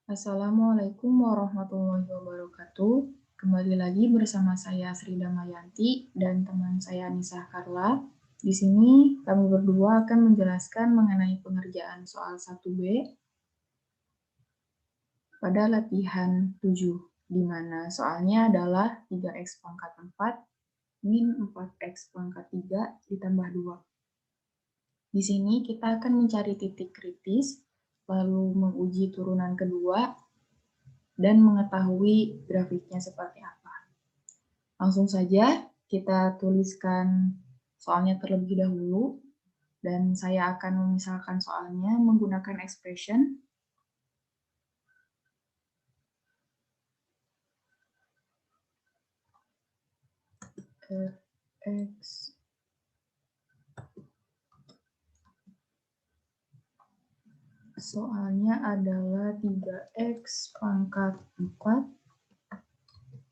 Assalamualaikum warahmatullahi wabarakatuh. Kembali lagi bersama saya Sri Damayanti dan teman saya Anissa Carla. Di sini kami berdua akan menjelaskan mengenai pengerjaan soal 1B pada latihan 7, di mana soalnya adalah 3x pangkat 4 min 4x pangkat 3 ditambah 2. Di sini kita akan mencari titik kritis, lalu menguji turunan kedua, dan mengetahui grafiknya seperti apa. Langsung saja kita tuliskan soalnya terlebih dahulu, dan saya akan memisalkan soalnya menggunakan expression x soalnya adalah 3x pangkat 4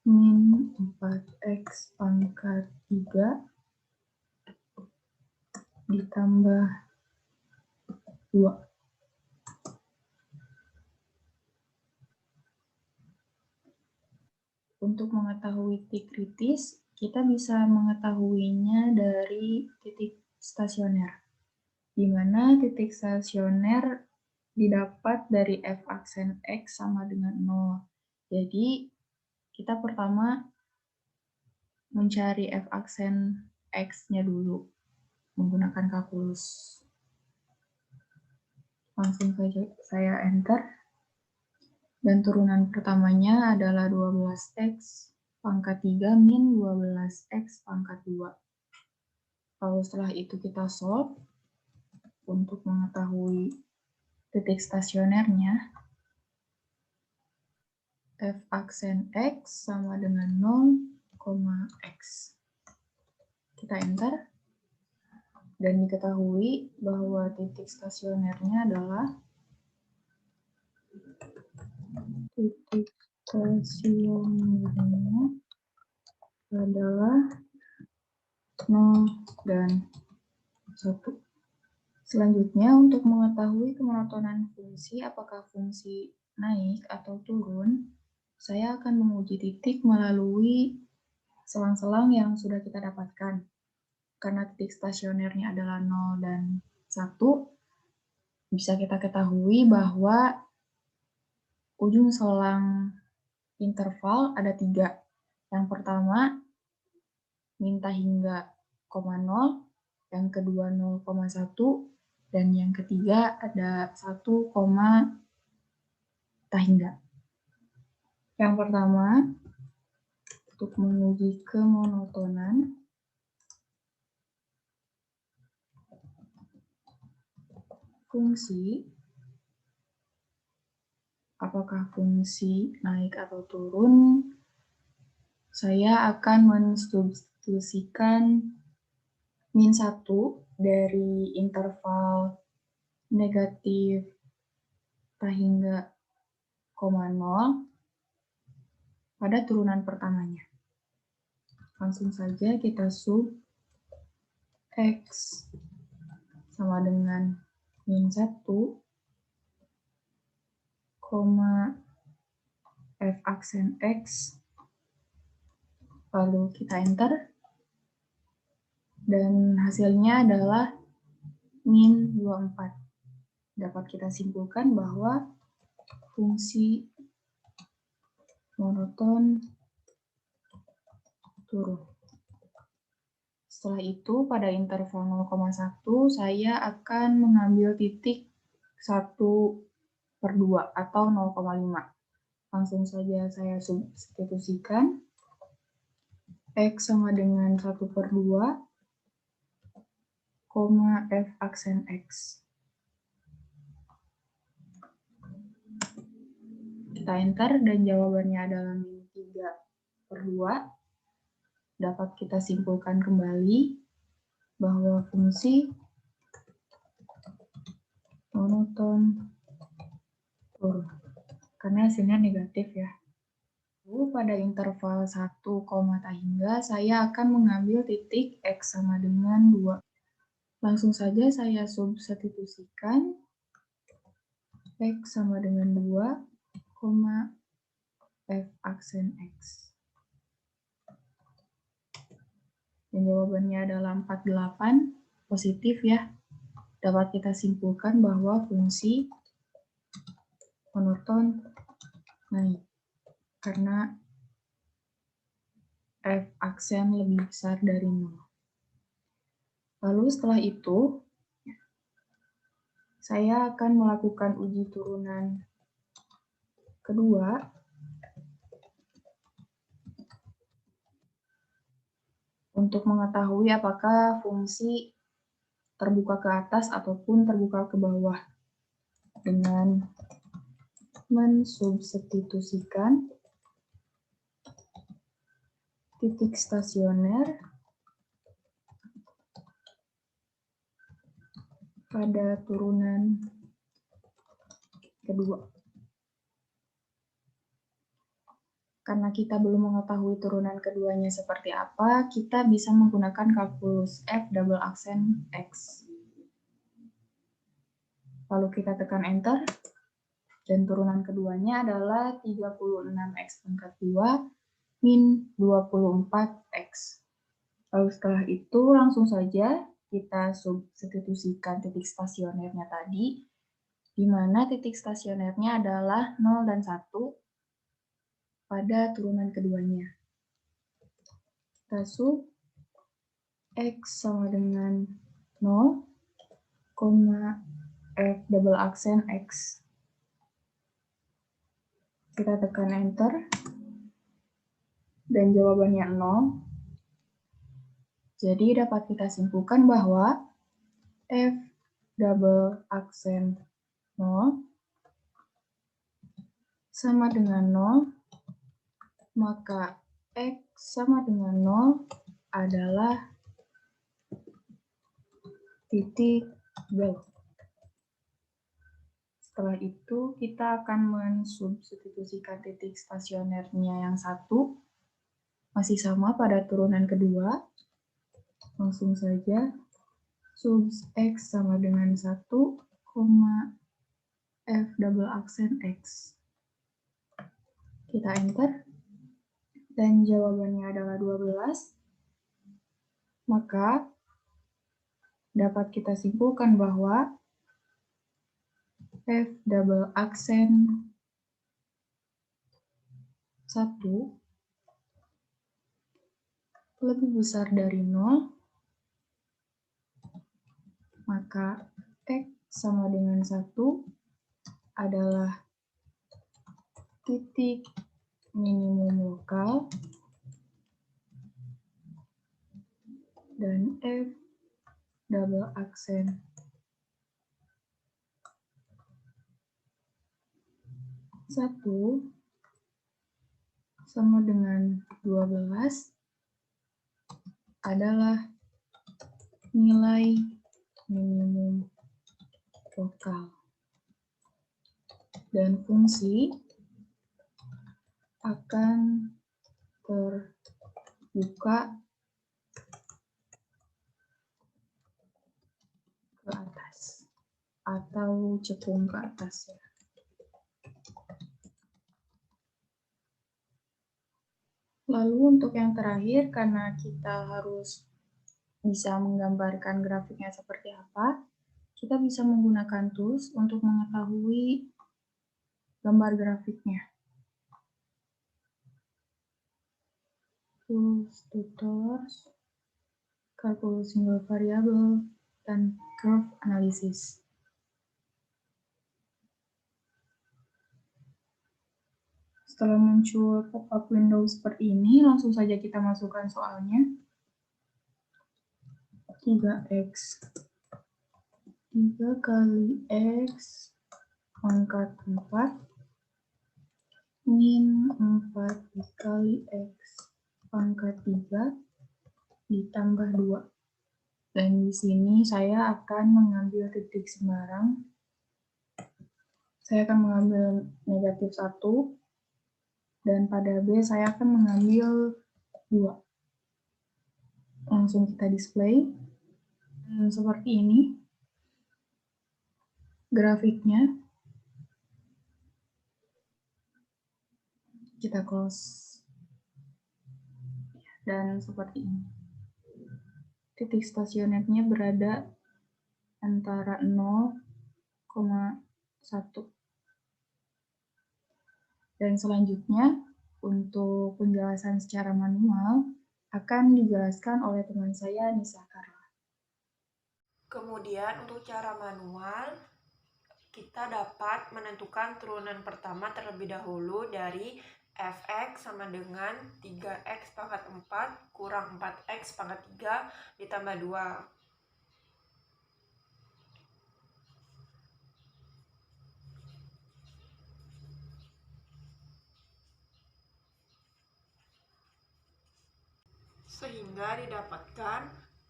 min 4x pangkat 3 ditambah 2. Untuk mengetahui titik kritis, kita bisa mengetahuinya dari titik stasioner, di mana titik stasioner didapat dari f aksen x sama dengan 0. Jadi, kita pertama mencari f aksen x-nya dulu, menggunakan kalkulus. Langsung saja saya enter. Dan turunan pertamanya adalah 12x pangkat 3 min 12x pangkat 2. Lalu setelah itu kita solve untuk mengetahui titik stasionernya. F aksen x sama dengan 0, x. Kita enter. Dan diketahui bahwa titik stasionernya adalah adalah 0 dan 1. Selanjutnya, untuk mengetahui kemonotonan fungsi, apakah fungsi naik atau turun, saya akan menguji titik melalui selang-selang yang sudah kita dapatkan. Karena titik stasionernya adalah 0 dan 1, bisa kita ketahui bahwa ujung selang interval ada 3. Yang pertama, minta hingga 0, yang kedua 0,1, dan yang ketiga ada 1, tak hingga. Yang pertama, untuk menguji kemonotonan, fungsi, apakah fungsi naik atau turun, saya akan mensubstitusikan min 1 dari interval negatif tak hingga 0 pada turunan pertamanya. Langsung saja kita sub x sama dengan min 1, f aksen x, lalu kita enter, dan hasilnya adalah min 24. Dapat kita simpulkan bahwa fungsi monoton turun. Setelah itu, pada interval 0,1, saya akan mengambil titik 1/2 atau 0,5. Langsung saja saya substitusikan. X sama dengan 1/2, f aksen X. Kita enter dan jawabannya adalah min 3/2. Dapat kita simpulkan kembali bahwa fungsi monoton turun. Karena hasilnya negatif ya. Lalu pada interval 1, tak hingga, saya akan mengambil titik X sama dengan 2. Langsung saja saya substitusikan X sama dengan 2, F aksen X. Dan jawabannya adalah 48, positif ya. Dapat kita simpulkan bahwa fungsi monoton naik karena F aksen lebih besar dari 0. Lalu setelah itu, saya akan melakukan uji turunan kedua untuk mengetahui apakah fungsi terbuka ke atas ataupun terbuka ke bawah dengan mensubstitusikan titik stasioner pada turunan kedua. Karena kita belum mengetahui turunan keduanya seperti apa, kita bisa menggunakan kalkulus F double aksen X. Lalu kita tekan Enter, dan turunan keduanya adalah 36X pangkat 2 min 24X. Lalu setelah itu langsung saja kita substitusikan titik stasionernya tadi, di mana titik stasionernya adalah 0 dan 1 pada turunan keduanya. Kita sub X sama dengan 0, F double aksen X. Kita tekan Enter, dan jawabannya 0. Jadi dapat kita simpulkan bahwa F double aksen 0 sama dengan 0, maka X sama dengan 0 adalah titik belok. Setelah itu kita akan mensubstitusikan titik stasionernya yang satu, masih sama pada turunan kedua. Langsung saja, sub X sama dengan 1, F double aksen X. Kita enter, dan jawabannya adalah 12. Maka, dapat kita simpulkan bahwa F double aksen 1 lebih besar dari 0, maka X sama dengan 1 adalah titik minimum lokal, dan F double aksen 1 sama dengan 12 adalah nilai minimum lokal. Dan fungsi akan terbuka ke atas atau cekung ke atas ya. Lalu untuk yang terakhir, karena kita harus bisa menggambarkan grafiknya seperti apa, kita bisa menggunakan tools untuk mengetahui gambar grafiknya. Tools, tutors, kalkulus single variable, dan curve analysis. Setelah muncul pop-up window seperti ini, langsung saja kita masukkan soalnya. 3X. 3 kali X pangkat 4 min 4 dikali X pangkat 3 ditambah 2. Dan di sini saya akan mengambil titik sembarang. Saya akan mengambil negatif 1. Dan pada B saya akan mengambil 2. Langsung kita display. Seperti ini grafiknya. kita close. Dan seperti ini. Titik stasionernya berada antara 0,1. Dan selanjutnya, untuk penjelasan secara manual, akan dijelaskan oleh teman saya, Nisa Carla. Kemudian untuk cara manual, kita dapat menentukan turunan pertama terlebih dahulu dari fx sama dengan 3x pangkat 4 kurang 4x pangkat 3 ditambah 2. Sehingga didapatkan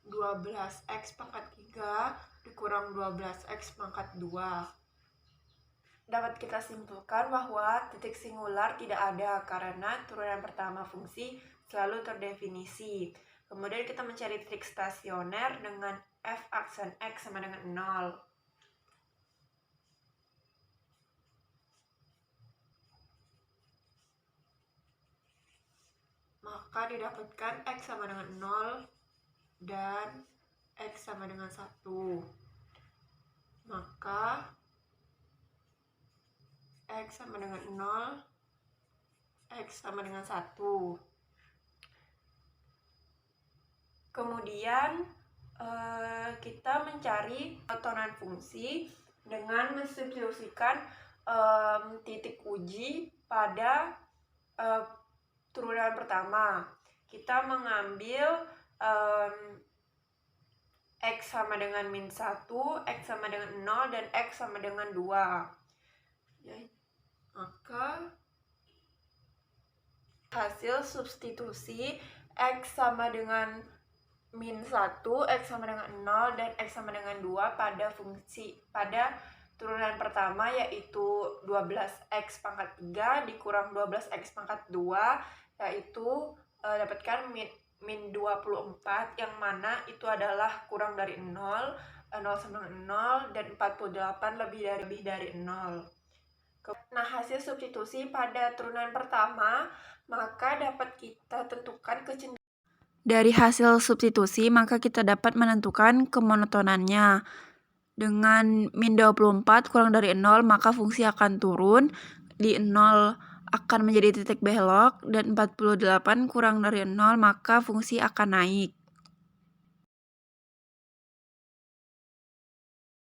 12x pangkat 3 dikurang 12x pangkat 2. Dapat kita simpulkan bahwa titik singular tidak ada karena turunan pertama fungsi selalu terdefinisi. Kemudian kita mencari titik stasioner dengan f aksen x sama dengan 0. Maka didapatkan x sama dengan 0 dan x sama dengan 1. Maka x sama dengan 0, x sama dengan 1. Kemudian kita mencari monotonan fungsi dengan mensubstitusikan titik uji pada turunan pertama. Kita mengambil x sama dengan min 1, x sama dengan 0, dan x sama dengan 2. Maka hasil substitusi x sama dengan min 1, x sama dengan 0, dan x sama dengan 2 pada turunan pertama, yaitu 12x pangkat 3 dikurang 12x pangkat 2, yaitu dapatkan min 24, yang mana itu adalah kurang dari 0, 0 sama dengan 0, dan 48 lebih dari 0. Nah, hasil substitusi pada turunan pertama, maka dapat kita tentukan kecenderungan. Dari hasil substitusi, maka kita dapat menentukan kemonotonannya. Dengan min 24 kurang dari 0, maka fungsi akan turun. Di 0 akan menjadi titik belok, dan 48 kurang dari 0, maka fungsi akan naik.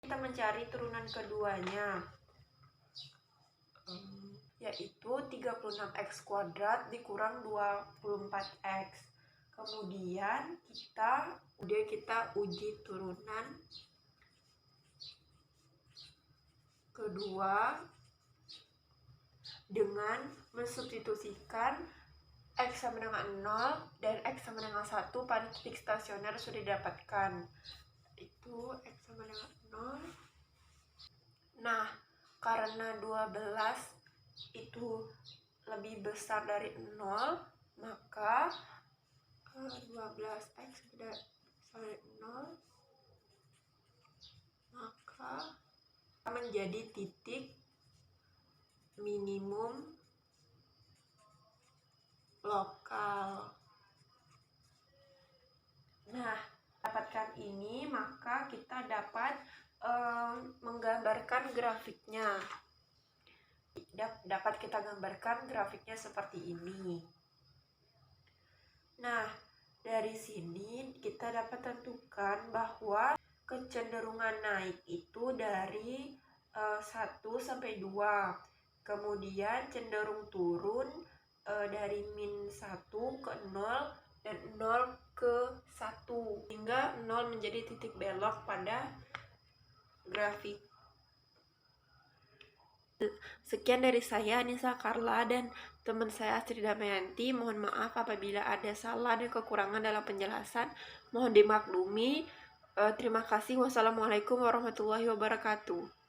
Kita mencari turunan keduanya, yaitu 36x kuadrat dikurang 24x. Kemudian kita uji turunan kedua dengan mensubstitusikan x sama dengan 0 dan x sama dengan 1 pada titik stasioner sudah didapatkan. Itu x sama dengan 0. Nah, karena 12 itu lebih besar dari 0, maka 12x tidak besar dari 0, maka menjadi titik minimum lokal. Nah, dapatkan ini, maka kita dapat menggambarkan grafiknya. Dapat kita gambarkan grafiknya seperti ini. Nah, dari sini kita dapat tentukan bahwa kecenderungan naik itu dari 1 sampai 2. Kemudian cenderung turun dari min 1 ke 0 dan 0 ke 1. Hingga 0 menjadi titik belok pada grafik. Sekian dari saya, Nisa Carla, dan teman saya Astrid Damayanti. Mohon maaf apabila ada salah dan kekurangan dalam penjelasan. Mohon dimaklumi. Terima kasih. Wassalamualaikum warahmatullahi wabarakatuh.